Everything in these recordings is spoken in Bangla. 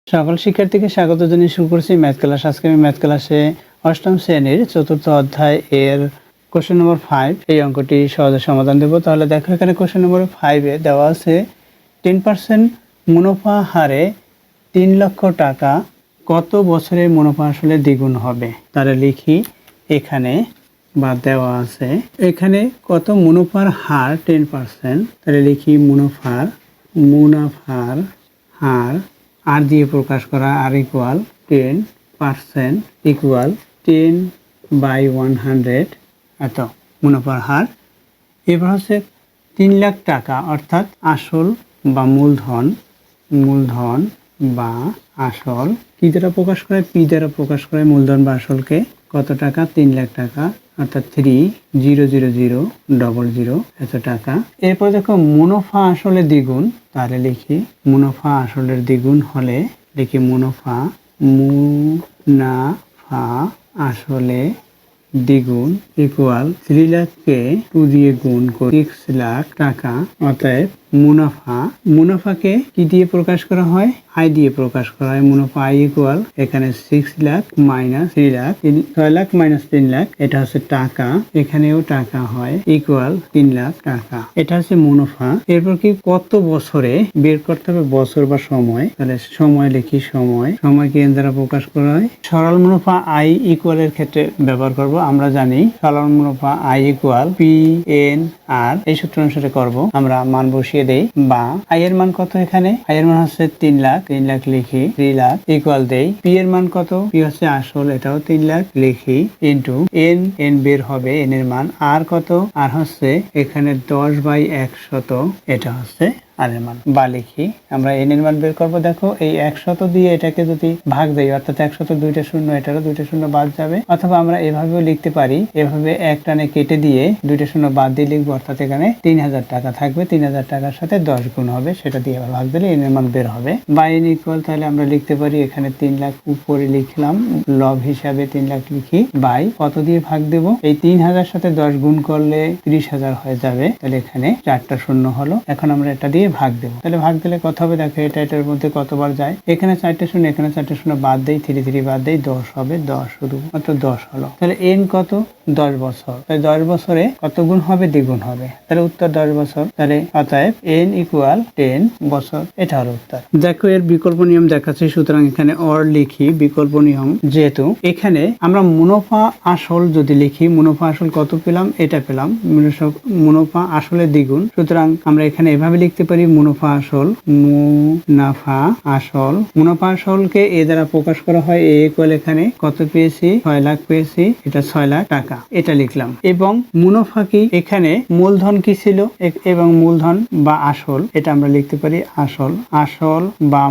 সকল শিক্ষার্থীকে স্বাগত জানিয়ে শুরু করছি ম্যাথ ক্লাস। আজকে আমি ম্যাথ ক্লাসে অষ্টম শ্রেণীর চতুর্থ অধ্যায় এর কোশ্চেন নম্বর 5 এই অঙ্কটি সহজে সমাধান দেব। তাহলে দেখো এখানে কোশ্চেন নম্বর 5-এ দেওয়া আছে 10% মুনাফা হারে 3 লক্ষ টাকা কত বছরে মুনাফা আসলে দ্বিগুণ হবে। তাহলে লিখি এখানে বা দেওয়া আছে এখানে কত মুনাফার হার 10%, তাহলে লিখি মুনাফার হার আর দিয়ে প্রকাশ করা আর ইকুয়াল 10% ইকুয়াল 10/100 এত মুনাফার হার। এবার হচ্ছে 3 লাখ টাকা অর্থাৎ আসল বা মূলধন বা আসল কি দ্বারা প্রকাশ করে, পি দ্বারা প্রকাশ করে মূলধন বা আসলকে। কত টাকা? 3 লাখ টাকা অর্থাৎ 3,000,000 এত টাকা। এরপর দেখো মুনাফা আসলে দ্বিগুণ, তাহলে লিখি মুনাফা আসলের দ্বিগুণ হলে লিখি মুনাফা আসলে দ্বিগুণ ইকুয়াল 3 লাখকে 2 দিয়ে গুণ করে 6 লাখ টাকা। অতএব মুনাফাকে কি দিয়ে প্রকাশ করা হয়? আয় দিয়ে প্রকাশ করা হয়। মুনাফা আয় ইকুয়াল এখানে 6 লাখ মাইনাস 3 লাখ, 6 লাখ মাইনাস 3 লাখ, এটা হচ্ছে টাকা, এখানেও টাকা হয় ইকুয়াল 3 লাখ টাকা। এটা হচ্ছে মুনাফা। এরপর কি কত বছরে বের করতে হবে? বছর বা সময়। তাহলে সময় লিখি সময়কে এন দ্বারা প্রকাশ করা হয়। সরল মুনাফা আই ইকুয়াল এর ক্ষেত্রে ব্যবহার করব। আমরা জানি সরল মুনাফা আই ইকুয়াল পি এন আর, এই সূত্র অনুসারে করব। আমরা মান বসিয়ে দেই বা আই এর মান কত? এখানে আই এর মান হচ্ছে 3 লাখ লিখি 3 লাখ ইকুয়াল দেই পি এর মান কত? পি হচ্ছে আসল, এটাও 3 লাখ লিখি ইন্টু এন বের হবে এন এর মান আর কত? আর হচ্ছে এখানে 10/100, এটা হচ্ছে আর এর মান বা লিখি আমরা এন এর মান বের করবো। দেখো এই 100 দিয়ে এটাকে যদি ভাগ দেই অর্থাৎ 100 দুইটা শূন্য, এটারও দুইটা শূন্য বাদ যাবে। অথবা আমরা এভাবেও লিখতে পারি, এভাবে এক টানে কেটে দিয়ে দুইটা শূন্য বাদ দিয়ে লিখবো, অর্থাৎ এখানে 3000 টাকা থাকবে। 3000 টাকার সাথে 10 গুণ হবে, সেটা দিয়ে আবার ভাগ দিলে এন এর মান বের হবে বা এন ইকুয়াল। তাহলে আমরা লিখতে পারি এখানে 3 লাখ উপরে লিখলাম লব হিসাবে 3 লাখ লিখি বাই কত দিয়ে ভাগ দেব? এই 3000 সাথে 10 গুণ করলে 30,000 হয়ে যাবে। তাহলে এখানে 4টা শূন্য হলো। এখন আমরা এটা দিয়ে ভাগ দেব। তাহলে ভাগ দিলে কত হবে? দেখো এটার মধ্যে কতবার যায়? এখানে 4টা শূন্য, এখানে 4টা শূন্য বাদ দেই, 3 বাদ দেই, 10 হবে। 10 শুধুমাত্র 10 হলো। তাহলে এন কত? 10 বছর। তাহলে 10 বছরে কত গুণ হবে? দ্বিগুণ হবে। তাহলে উত্তর 10 বছর। তাহলে অতএব এন ইকুয়াল 10 বছর, এটা হলো উত্তর। দেখো এর বিকল্প নিয়ম দেখাচ্ছি, সুতরাং এখানে অর লিখি বিকল্প নিয়ম। যেহেতু এখানে আমরা মুনাফা আসল যদি লিখি, মুনাফা আসল কত পেলাম? এটা পেলাম, মুনাফা আসলের দ্বিগুণ। সুতরাং আমরা এখানে এভাবে লিখতে পারি মুনাফা আসলকে এ দ্বারা প্রকাশ করা হয়। এ ইকুয়াল এখানে কত পেয়েছি? 6 লাখ পেয়েছি, এটা 6 লাখ টাকা, এটা লিখলাম। এবং মুনাফা কি? এখানে মূলধন কি ছিল এবং মূলধন বা আসল, এটা আমরা লিখতে পারি আসল বা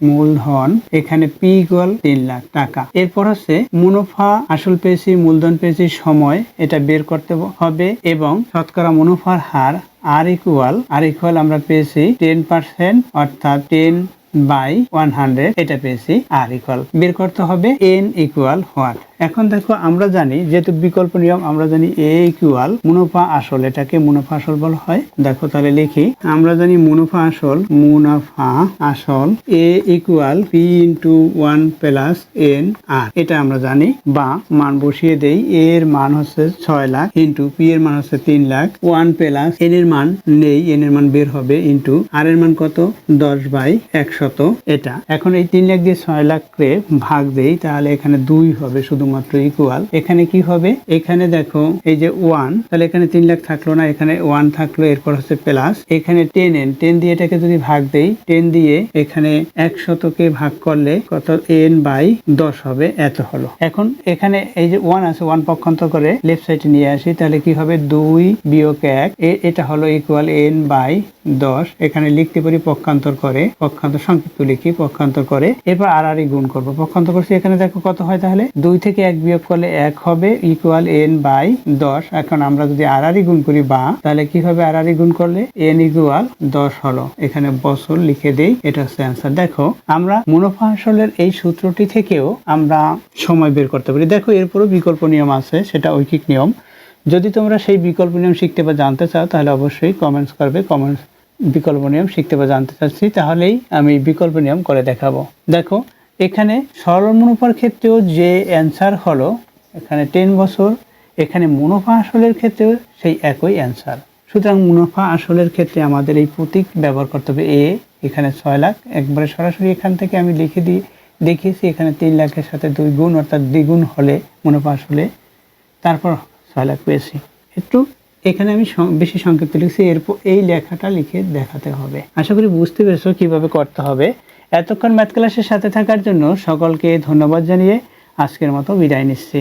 মূলধন এখানে পি ইকুয়াল 3 লাখ টাকা। এরপর হচ্ছে মুনাফা আসল পেয়েছি, মূলধন পেয়েছি, সময় এটা বের করতে হবে এবং শতকরা মুনাফার হার আর ইকুয়াল আমরা পেয়েছি 10% অর্থাৎ 10/100, এটা পেয়েছি আর ইকুয়াল বের করতে হবে এন ইকুয়াল হোয়াট। এখন দেখো আমরা জানি যেহেতু বিকল্প নিয়ম, আমরা জানি এ ইকুয়াল মুনাফা আসল, এটাকে মুনাফা আসল বলা হয়। দেখো তাহলে লিখি আমরা জানি মুনাফা আসল A equal P into 1 plus n r, এটা আমরা জানি বা মান বসিয়ে দেই। এর মান হচ্ছে 6 লাখ ইন্টু পি এর মান হচ্ছে 3 লাখ, 1 প্লাস এন এর মান নেই, এন এর মান বের হবে ইন্টু আর এর মান কত? 10/100, এটা। এখন এই 3 লাখ দিয়ে 6 লাখকে ভাগ দেই, তাহলে এখানে 2 হবে শুধুমাত্র ইকুয়াল। এখানে কি হবে? এখানে দেখো এই যে 1, তাহলে এখানে 3 লাখ থাকলো না, এখানে 1 থাকলো, এরপর হচ্ছে প্লাস এখানে 10 দিয়ে এটাকে যদি ভাগ দেই, 10 দিয়ে এখানে 100কে ভাগ করলে কত? n/10 হবে, এত হলো। এখন এখানে এই যে 1 আছে, 1 পক্ষান্তর করে লেফট সাইডে নিয়ে আসি, তাহলে কি হবে? 2 বিয়োগ 1, এটা হলো ইকুয়াল n/10। এখানে লিখতে পারি পক্ষান্তর সংক্ষিপ্ত লিখি পক্ষান্তর করে, এরপর আর গুণ করবো। পক্ষান্তর করছি, এখানে দেখো কত হয়? তাহলে 2 থেকে 1 বিয়োগ করলে 1 হবে ইকুয়াল n/10। এখন আমরা যদি আর গুণ করি বা, তাহলে কি হবে? আর গুণ করলে n ইকুয়াল 10 হলো। এখানে বছর লিখে দেই, এটা হচ্ছে অ্যান্সার। দেখো আমরা মুনাফা আসলের এই সূত্রটি থেকেও আমরা সময় বের করতে পারি। দেখো এরপরও বিকল্প নিয়ম আছে, সেটা ঐকিক নিয়ম। যদি তোমরা সেই বিকল্প নিয়ম শিখতে বা জানতে চাও তাহলে অবশ্যই কমেন্টস করবে, কমেন্টস বিকল্প নিয়ম শিখতে বা জানতে চাচ্ছি, তাহলেই আমি বিকল্প নিয়ম করে দেখাবো। দেখো এখানে সরল মুনাফার ক্ষেত্রেও যে অ্যান্সার হলো এখানে 10 বছর, এখানে মুনাফা আসলের ক্ষেত্রেও সেই একই অ্যান্সার। সুতরাং মুনাফা আসলের ক্ষেত্রে আমাদের এই প্রতীক ব্যবহার করতে হবে এ, এখানে 6 লাখ, একবারে সরাসরি এখান থেকে আমি লিখে দিয়ে দেখিয়েছি এখানে 3 লাখের সাথে 2 গুণ অর্থাৎ দ্বিগুণ হলে মুনাফা আসলে, তারপর 6 লাখ পেয়েছি। একটু এখানে আমি বেশি সংক্ষিপ্ত লিখছি, এরপর এই লেখাটা লিখে দেখাতে হবে। আশা করি বুঝতে পেরেছো কিভাবে করতে হবে। এতক্ষণ ম্যাথ ক্লাসের সাথে থাকার জন্য সকলকে ধন্যবাদ জানিয়ে আজকের মতো বিদায় নিচ্ছি।